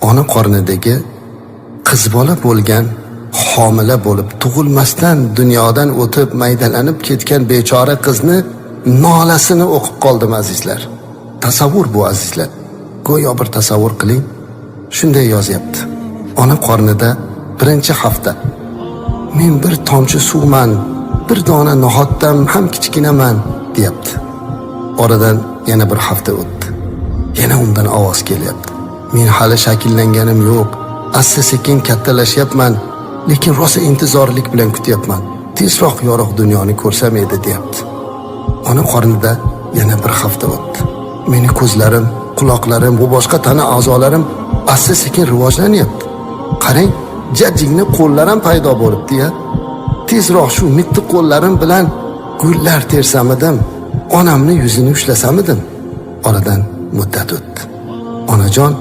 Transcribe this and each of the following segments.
ona qornidagi qiz bola bo'lgan, homila bo'lib tug'ilmasdan dunyodan o'tib maydalanib ketgan bechora qizni nolasini o'qib qoldim azizlar. Tasavvur bu azizlar. Go'yo bir tasavvur qiling. Shunday yozyapti. Ona qornida birinchi hafta. Men bir tomchi suvman, bir dona nohotdan ham kichkinaman, deyapti. Oradan yana bir hafta o'tdi. Yana undan ovoz kelyapti. Men hali shakllanganim yo'q. Asta-sekin kattalashyapman, lekin rosa intizorlik bilan kutyapman. Tezroq yorug' dunyoni ko'rsam edi, deyapti. Ona qornida yana bir hafta o'tdi. Meni ko'zlarim, quloqlarim va boshqa tana a'zolarim asta-sekin rivojlanyapti. Qarang, jajjigina qo'llarim paydo bo'libdi-ya. Tezroq shu mitti qo'llarim bilan gullar tersamidim, onamni yuzini ushlasamidim. Oradan muddat o'tdi. Onajon,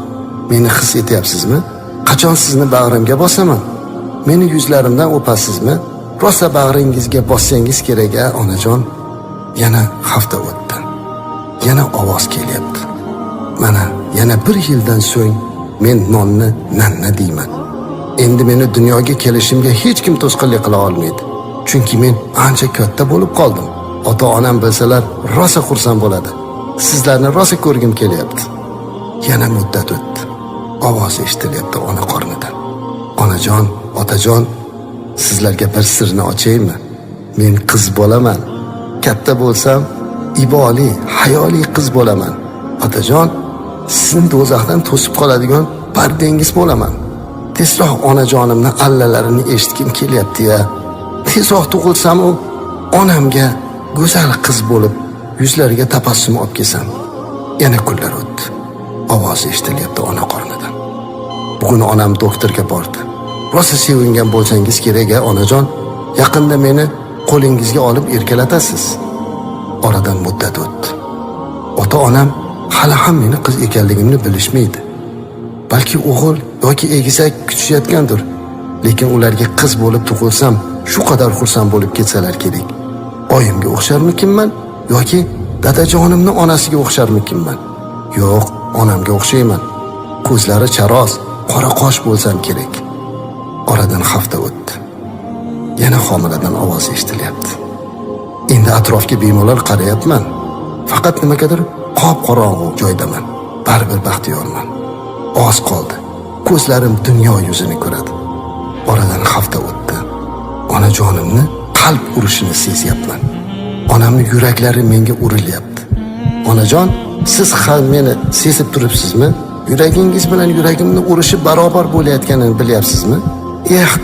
meni his etyapsizmi? Qachon sizni bag'rimga bosaman? Meni yuzlarimdan o'pasizmi? Rosa bag'ringizga bossangiz kerak-a, onajon. Yana hafta o'tdi. Yana ovoz kelyapti. Mana yana bir yildan so'ng men nonni nanna deyman. Endi meni dunyoga kelishimga hech kim to'sqinlik qila olmaydi. Chunki men ancha katta bo'lib qoldim. Ota-onam bilsalar rosa xursand bo'ladi. Sizlarni rosa ko'rgim kelyapti. Yana muddat o'tdi. Ovoz eshitilyapti ona qornidan. Onajon, otajon, sizlarga bir sirni ochaymi? Men qiz bo'laman. Katta bo'lsam, iboli, hayoli qiz bo'laman. Otajon, sizni do'zaxdan to'sib qoladigan pardangiz bo'laman. Tezroq onajonimni allalarini eshitgim kelyapti-ya. Tezroq tug'ilsam u onamga go'zal qiz bo'lib, yuzlariga tabassum olib kelsam. Yana kunlar o'tdi. Ovoz eshitilyapti ona qornidan. Bugun onam doktorga bordi. Rosa sevingan bo'lsangiz kerak-a, onajon. Yaqinda meni qo'lingizga olib erkalatasiz. Oradan muddat o'tdi. Ota-onam hali ham meni qiz ekanligimni bilishmaydi. Balki o'g'il yoki egizak kutishayotgandir. Lekin ularga qiz bo'lib tug'ilsam, shu qadar xursand bo'lib ketsalar kerak. Oyimga o'xsharmikinman yoki dadajonimni onasiga o'xsharmikinman? Yo'q, onamga o'xshayman. Ko'zlari charoz, qora qosh bo'lsam kerak. Oradan hafta o'tdi. Yana homiladan ovoz eshitilyapti. Endi atrofga bemalol qarayapman. Faqat nimagadir qop-qorong'u joydaman. Baribir baxtiyorman. Oz qoldi. Ko'zlarim dunyo yuzini ko'radi. Oradan hafta o'tdi. Onajonimni qalb urishini sezyapman. Onamning yuraklari menga urilyapti. Onajon, siz ham meni sezib turibsizmi? Yuragingiz bilan yuragimni urishi barobar bo'layotganini bilyapsizmi?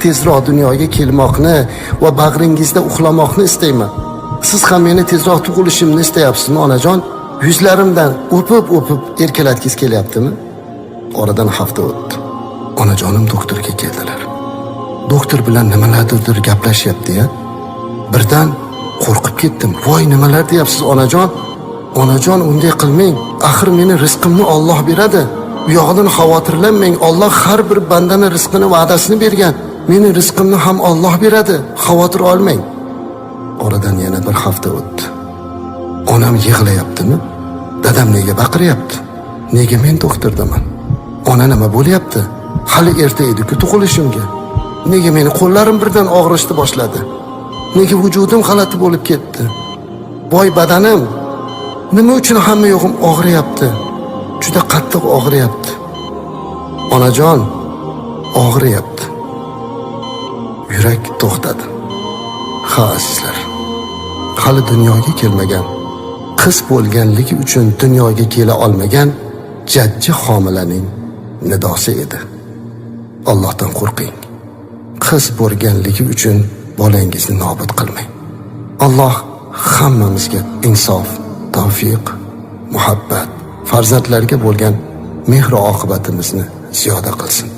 Tezroq dunyoga kelmoqni va bag'ringizda uxlamoqni istayman. Siz ham meni tezroq tug'ilishimni istayapsizmi, onajon? Yuzlarimdan o'pib erkalatgiz kelyaptimi? Oradan hafta o'tdi. Onajonim doktorga keldilar. Doktor bilan nimalardir gaplashyapti-ya. Birdan qo'rqib ketdim. Voy, nimalar deyapsiz, onajon? Onajon, unday qilmang. Axir meni rizqimni Alloh beradi. Bu yoqdan xavotirlanmang. Alloh har bir bandani rizqini va'dasini bergan. Meni rizqimni ham Alloh beradi. Xavotir olmang. Oradan yana bir hafta o'tdi. Onam yig'layaptimi? Dadam nega baqiryapti? Nega men doktordaman? Ona nima bo'lyapti? Hali erta edi-ku tug'ilishimga. Nega meni qo'llarim birdan og'rishni boshladi? Nega vujudim g'alati bo'lib ketdi? Voy badanim, nima uchun hamma yo'g'im og'riyapti? Juda qattiq og'riyapti. Onajon, og'riyapti. Yurak to'xtadi. Ha azizlar, hali dunyoga kelmagan, qiz bo'lganligi uchun dunyoga kela olmagan jajji homilaning nidosi edi. Allohdan qo'rqing. Qiz bo'lganligi uchun bolangizni nobud qilmang. Alloh hammamizga insof, tavfiq, muhabbat, farzandlarga bo'lgan mehr oqibatimizni ziyoda qilsin.